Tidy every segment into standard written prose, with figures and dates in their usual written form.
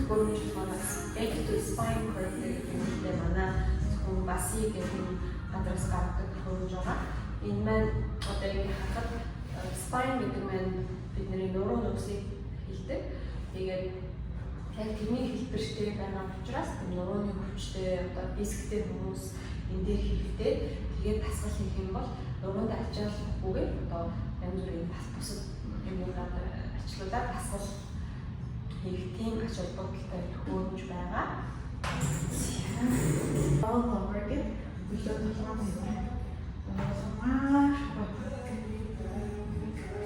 төхөөрөмж болохоос egg to spine curve гэдэг манай зөвхөн баси гэдэг гадраас гардаг төхөөрөмж байгаа. Энэ маань одоо ингэ хахад spine гэдэг маань бидний нуруу нугсыг хилдэг. Тэгээд яг тэрний хэлбэртэй байгаа учраас нурууны хүчтэй одоо дисктэй хүмүүс энэ дээр хэрэгтэй. Тэгээд тасгал хийх юм бол нуруунд ачааллахгүйгээр одоо янз бүрийн бусад юмнуудад ачлуулаад тасгал хийх тийм ач холбогдолтой төхөөрөмж байгаа. All over гэдэг бүлээн толгойн юм. Маш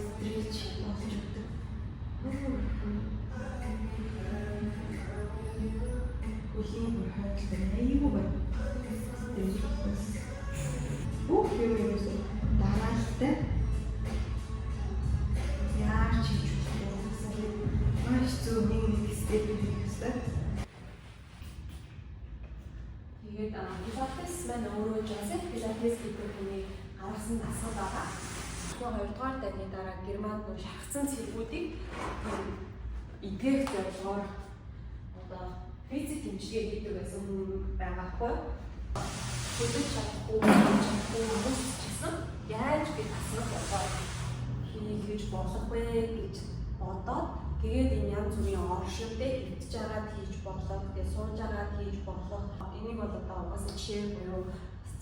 стрич болж өгдөг. Үлийн бүрхайлт аюу байна. Бүх юм ерөөсөө дараалтай. Яаж хийж болох вэ? Маш зөв нэг степ хийх хэрэгтэй. Тэгээд пилатес маань өөрөө Жозеф Пилатес гэдэг хүний гаргасан дасгал байгаа. Хоёрдугаар дайны дараа Германд нөө шахсан цэргүүдийг эдгэх зорилгоор одоо физик хэмжээ хийдэг байсан хүн байгаа хгүй. Хөдөлж чадахгүй хүмүүс ч гэсэн яаж би таснах болоо хийж болох вэ гэж бодоод тэгээд энэ янз бүрийн оршилтэй хөвтж агаад хийж бодлоо. Тэгээд сууж агаад хийж бодлоо. Энийг бол одоо угаасаа жишээ буюу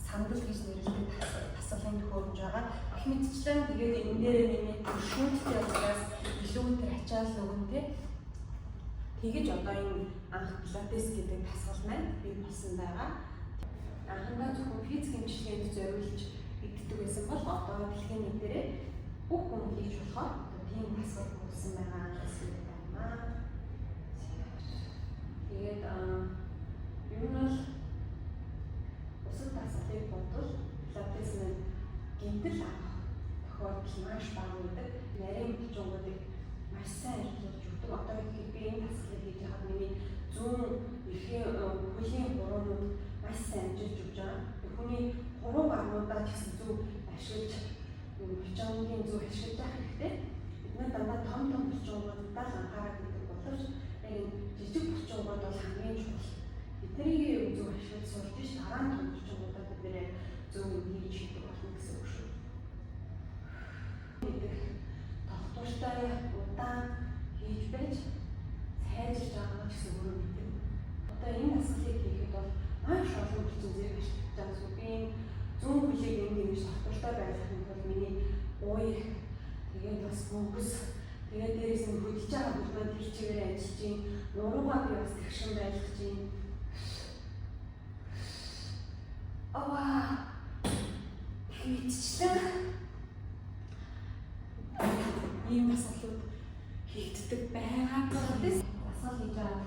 сандал гэж нэрлэдэг тасгалын төхөөрөмж байгаа. Гэх мэтчлэн тэгээд энэ дээр нэмээд шүүмттэй учраас илүүтер ачаал өгөнтэй. Тэгэж одоо энэ анх пилатес гэдэг тасгал маань бий болсон байгаа. Анхандаа зөвхөн физик хэмжлэгэнд зориулж игддэг байсан бол одоо дэлхийн нийтээрээ бүх хүн хийж болохоор тийм тасгал болсон байгаа гэсэн үг байна. Тэгээд ер нь бол бусад тасгалыг бодвол пилатес нь гинтэл авах тохиолдол маш бага байдаг. Нарийн булчингуудыг маш сайн арилжуулж өгдөг. Одоо би энэ тасгалыг хийж байхад миний зүүн эрхийн хөлийн хуруунууд маш сайн амжилж өгч байгаа. Хүний хуруу гарнуудаа ч гэсэн зөв ашиглаж булчингийн зөв ашиглаж авах хэрэгтэй. Бид нар дандаа том булчингуудаа л анхаарах гэдэг боловч яг жижиг булчингууд бол хамгийн чухал. Бидний зөв ашиглаж сурч ш дараа нь том булчингуудаа бид нэр зөв хийж хийдэг болно гэсэн үг шүү. Тогтвортой удаан хийж байж сайжирч байгаа ч гэсэн өөрөө мэддэг. Одоо энэ тасгалыг хийхэд бол маш олон бүлцэн зэрэг ашиглаж байгаа гэсэн үг. Би зүүн хөлийг ингэж тогтвортой байлгахын тулд миний ууй тэгээд бас мөнгөс тэгээд дээрээс нь хөдөлж байгаа бүлмэн тэр чигээр ажиллаж чинь нуруугаа би бас тэгшин байлгах чинь. Мэдчлээ. Ийм тасгалууд хийгддэг байгаа гэдэг. Тасгал хийж байгаа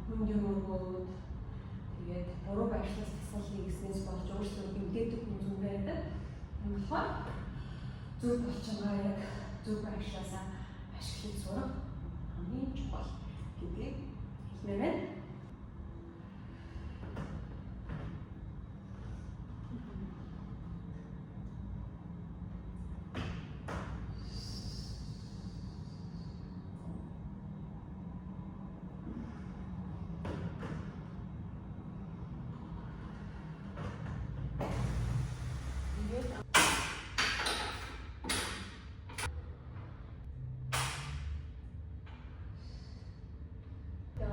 хүн юм өгөөд тэгээд буруу байршлаас тасгал хийгснээс болж өөрсдөө гэмтээдэг хүн зүг байдаг. Тэгэхээр зөв булчингаа яг зөв байршлаасаа ашиглаж сурах хамгийн чухал гэдгийг хэлмээр байна.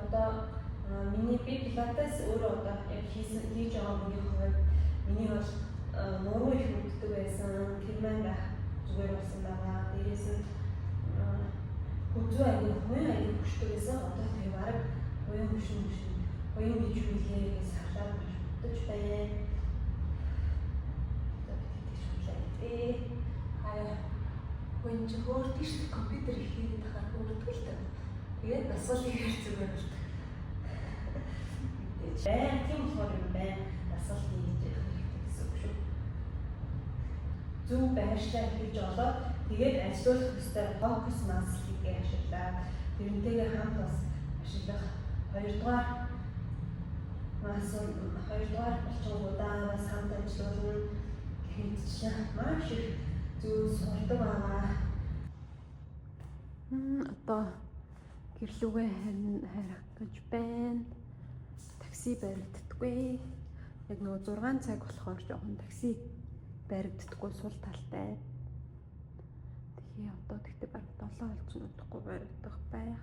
Одоо миний би пилатес өөрөө одоо яг хийж байгаа хүний хувьд миний бол нуруу их үүддэг байсан, тэрмэн байх зүгээр болсон байгаа. Дээрээс нь хөдөө аяг, хувийн аяг хүчтэй байсан. Одоо тэгээ бараг хувийн хүчин хувийн бич үлгээрээс халаад бодож байна. Хүн ч хөөрдөг шүү компьютер их хийгээд тахаар хөөрдөг л дээ. Тэгээд дасгал хийх зүгээр л. Баян тийм болохоор юм байна. Дасгал хийж явах хэрэгтэй гэсэн үг шүү. Зөв байршлаа хийж олоод тэгээд ажилуулах ёстой фокус маслыг ашиглаад тэрнтэйгээ хамт бас ашиглах хоёрдугаар булчингуудаа бас хамт ажиллуулна гэхмэтчлэн маш их зөв сурдаг байгаа. Одоо гэрлүүгээ харих гэж байна. Такси баригддаггүй. Яг нөгөө 6 цаг болохоор жоохон такси баригддаггүй сул талтай. Тэгээ одоо тэгтээ баг 7 болж нүдэхгүй баригдах байх.